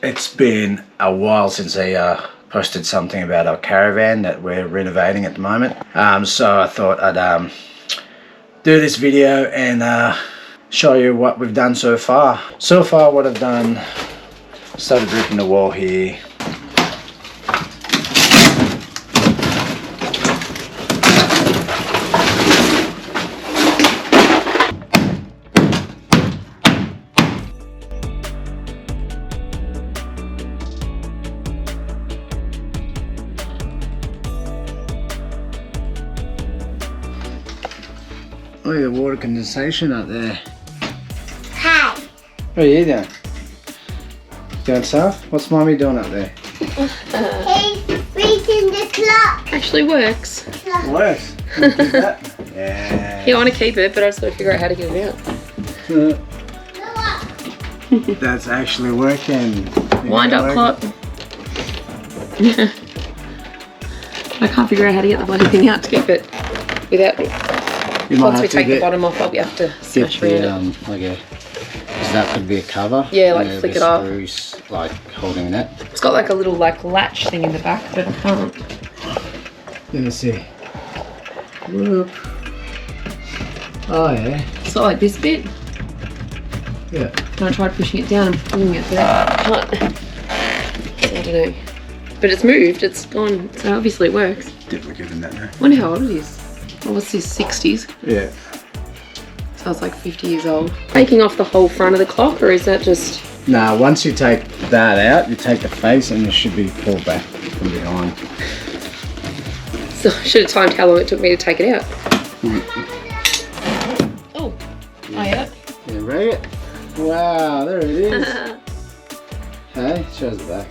It's been a while since I posted something about our caravan that we're renovating at the moment. So I thought I'd do this video and show you what we've done so far. So far what I've done, started ripping the wall here. Look at the water condensation up there. Hi. What are you doing? Doing stuff? What's Mommy doing up there? He's beating the clock. Actually works. It works. You keep that? Yeah. Yeah, I want to keep it, but I just got to figure out how to get it out. That's actually working. Wind up clock. I can't figure out how to get the bloody thing out to keep it without me. Once we take the bottom off, I'll have to smash around it. Like a, so that could be a cover. Yeah, like flick it off. Screws, like holding that. It's got like a little like latch thing in the back, but I can't. Let me see. Whoop. Oh yeah. It's got like this bit. Yeah. And I tried pushing it down and pulling it, but I can't. So I don't know. But it's moved. It's gone. So obviously it works. Definitely good in that now. I wonder how old it is. Oh, what's this, 60s? Yeah. So it's like 50 years old. Taking off the whole front of the clock, or is that just... Nah, once you take that out, you take the face and it should be pulled back from behind. So I should have timed how long it took me to take it out. Oh, yeah. Yeah, right? Wow, there it is. Hey, shows the back.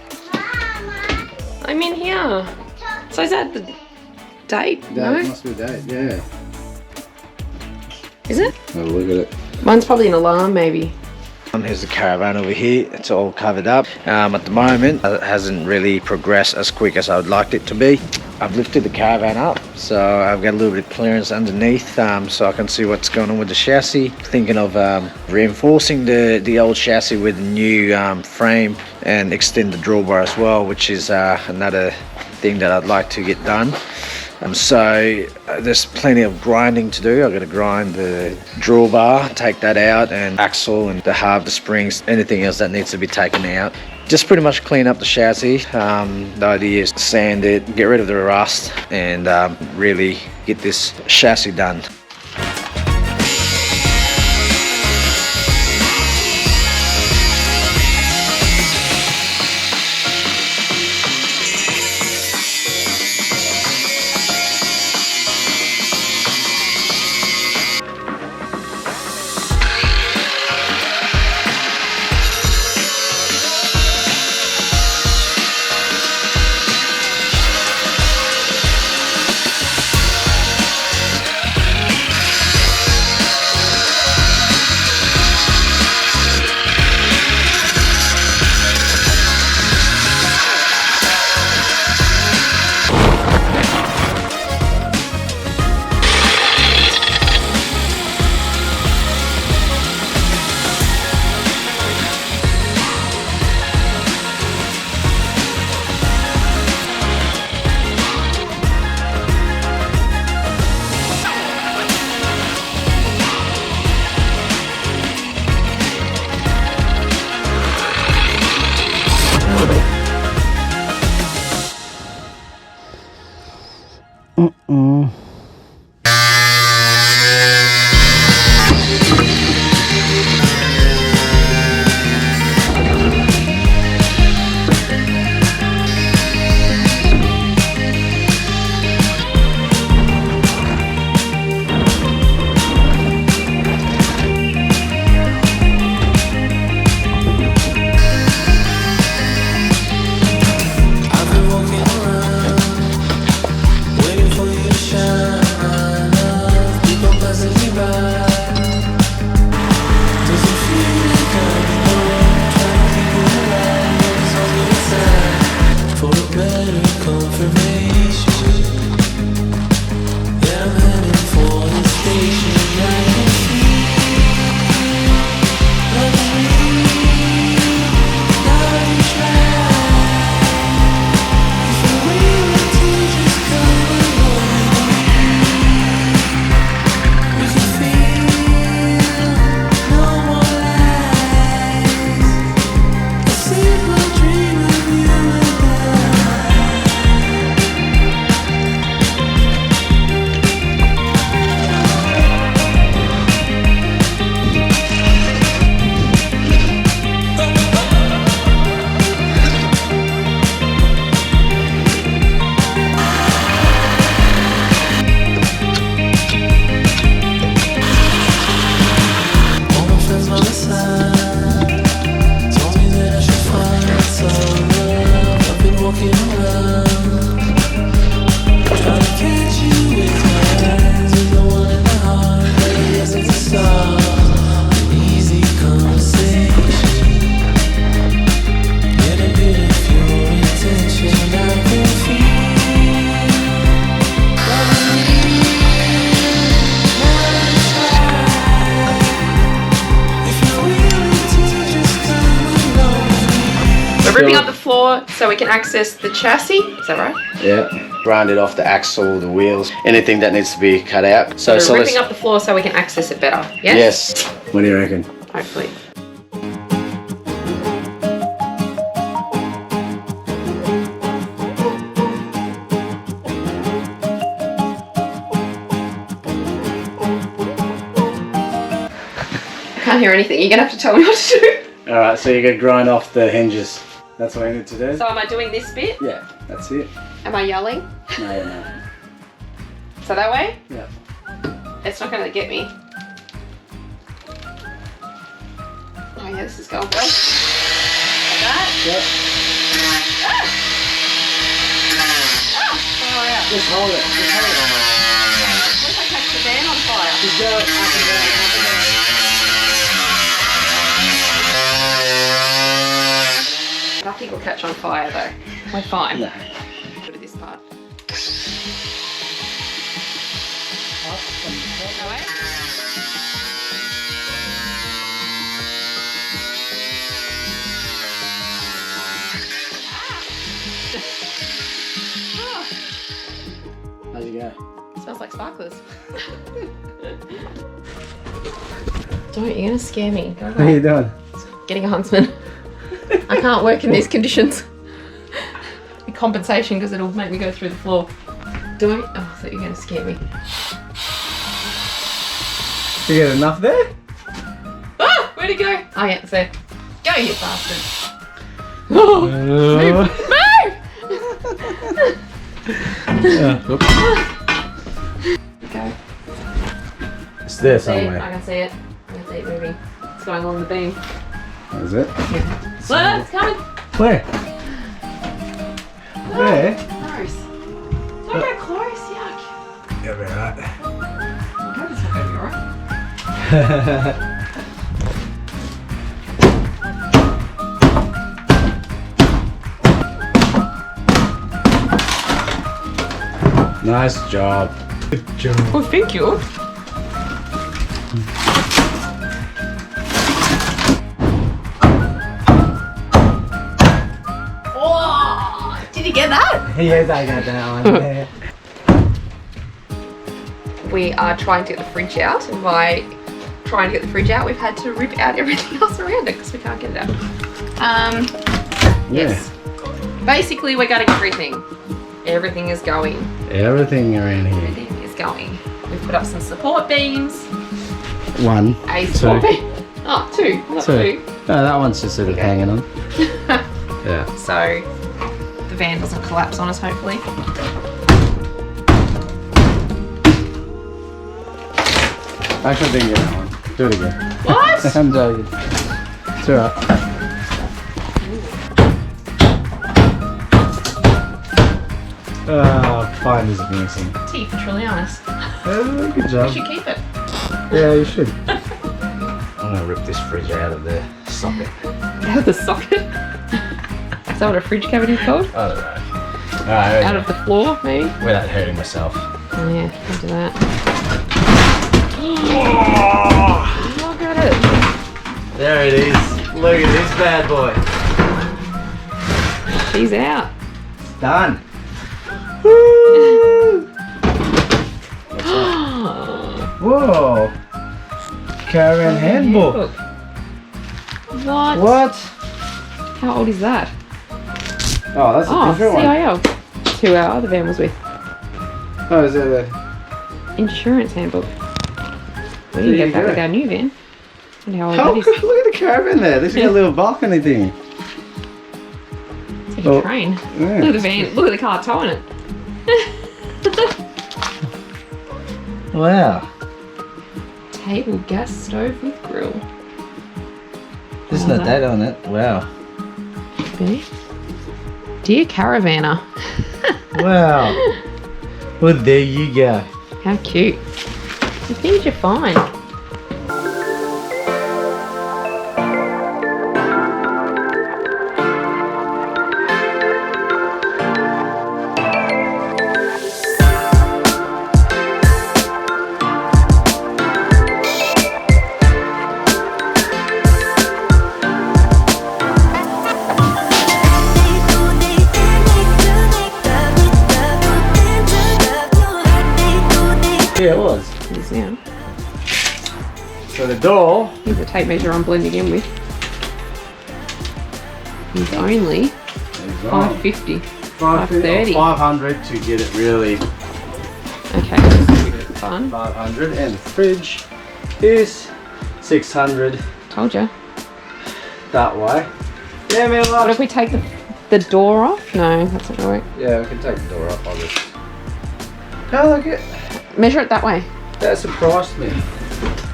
I'm in here. So is that the date? No? That must be the date, yeah. Is it? Have a look at it. Mine's probably an alarm, maybe. Here's the caravan over here. It's all covered up. At the moment, it hasn't really progressed as quick as I would like it to be. I've lifted the caravan up, so I've got a little bit of clearance underneath, so I can see what's going on with the chassis. Thinking of reinforcing the old chassis with a new frame and extend the drawbar as well, which is another thing that I'd like to get done. So there's plenty of grinding to do. I've got to grind the drawbar, take that out, and axle and the halve, the springs, anything else that needs to be taken out. Just pretty much clean up the chassis. The idea is to sand it, get rid of the rust, and really get this chassis done. Waiting for you to shine. ripping up the floor so we can access the chassis. Is that right? Yeah. Grinded off the axle, the wheels, anything that needs to be cut out. So ripping up the floor so we can access it better. Yes? Yes. What do you reckon? Hopefully. I can't hear anything. You're gonna have to tell me what to do. Alright, so you're going to grind off the hinges. That's what you need to do? So am I doing this bit? Yeah, that's it. Am I yelling? No. So that way? Yeah. It's not gonna get me. Oh yeah, this is going well. Like that? Yep. Ah! Far out. Just hold it. Just hold it. What if I catch the van on fire? Just go up and down, up and down. Nothing will catch on fire though. We're fine. No. Go to this part. How's it go? Smells like sparklers. Don't, you're gonna scare me. Go What are away. you doing? Getting a huntsman. I can't work in these conditions. The compensation because it'll make me go through the floor. Don't. Oh, I thought you were gonna scare me. You get enough there? Ah! Where'd he go? Oh yeah, it's there. Go, you bastard. Oh, move! Move! Go. It's there See it. somewhere. I can see it. I can see it moving. It's going along the beam. Is it? Yeah. Well, it's coming. Where? Where? Close. Don't go close, yuck. You'll be alright. I hope it's not going to be alright. Nice job. Good job. Well, thank you. Oh, did you get that? Yes, I got that one. Yeah. We are trying to get the fridge out, and by trying to get the fridge out, we've had to rip out everything else around it because we can't get it out. Yes. Basically, we're gutting everything. Everything is going. Everything around here. Everything is going. We've put up some support beams. One. A support beam. Oh, two. Not two. No, that one's just sort of hanging on. Yeah. So the van doesn't collapse on us, hopefully. Actually, I didn't get that one. Do it again. What? I'm joking. It's alright. Fine is missing. Tea for Trillianus. Oh, good job. We should keep it. Yeah, you should. I'm gonna rip this fridge out of the socket. Out of the socket? Is that what a fridge cavity is called? I don't know. Alright, Out of the floor, maybe? without hurting myself. Oh, yeah, don't do that. Look at it. There it is. Look at this bad boy. She's out. It's done. Whoa. Caravan handbook. What? What? How old is that? Oh, that's a different one. CIL. Who our other van was with. Oh, is that the... Insurance handbook. We There didn't you get that go. with our new van. And how old Oh, that look is. at the caravan there. This is a little balcony thing. It's like Oh, a train. yeah. Look at the van. Look at the car towing it. Wow. Table gas stove with grill. There's Oh, no that- date on it. Wow. Really? Dear Caravaner. Wow. Well, there you go. How cute. The things you find. So the door. Here's the tape measure I'm blending in with. It's only 550. 530. 500 to get it really. Okay, this is fun. 500, and the fridge is 600 Told you. that way. Yeah, man. What if we take the door off? No, that's not gonna work. Yeah, we can take the door off. I'll just. How like it? Measure it that way. That surprised me.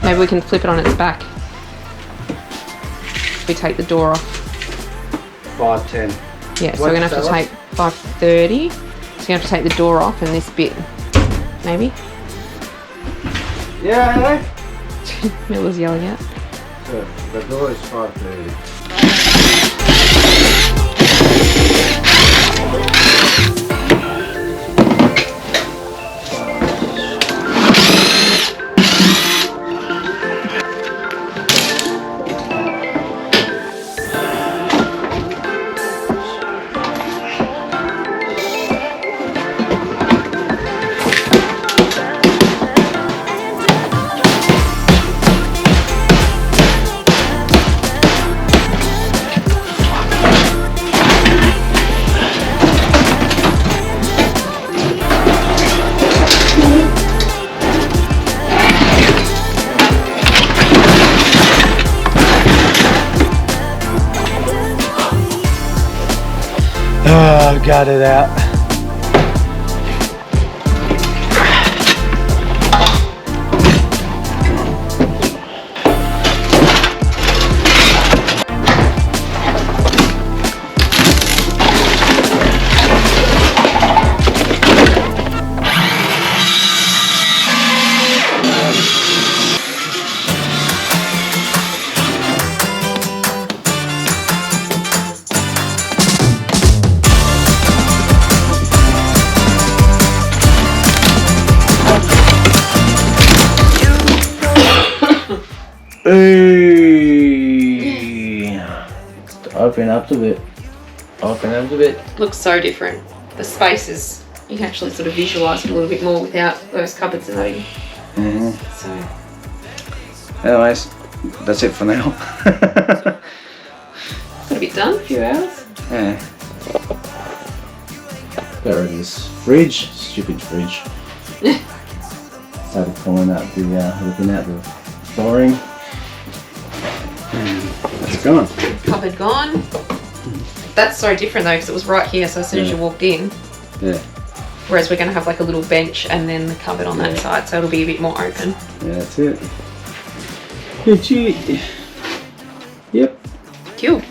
Maybe we can flip it on its back. We take the door off. 510. Yeah, so we're gonna have to take 530. So you're gonna have to take the door off and this bit. Maybe? Yeah. Miller's yelling out. So the door is 530. Oh, got it out. Open up a bit. Open up a bit. Looks so different. The spaces, you can actually sort of visualise it a little bit more without those cupboards and that. So. Anyways, that's it for now. Got a bit done, a few hours. Yeah. Got rid of this fridge. Stupid fridge. Started pulling out the, looking at the flooring. It's gone. Cupboard gone. That's so different though, because it was right here, so as soon as you walked in. Yeah. Whereas we're going to have like a little bench and then the cupboard on that side, so it'll be a bit more open. Yeah, that's it. Legit. Yep. Cool.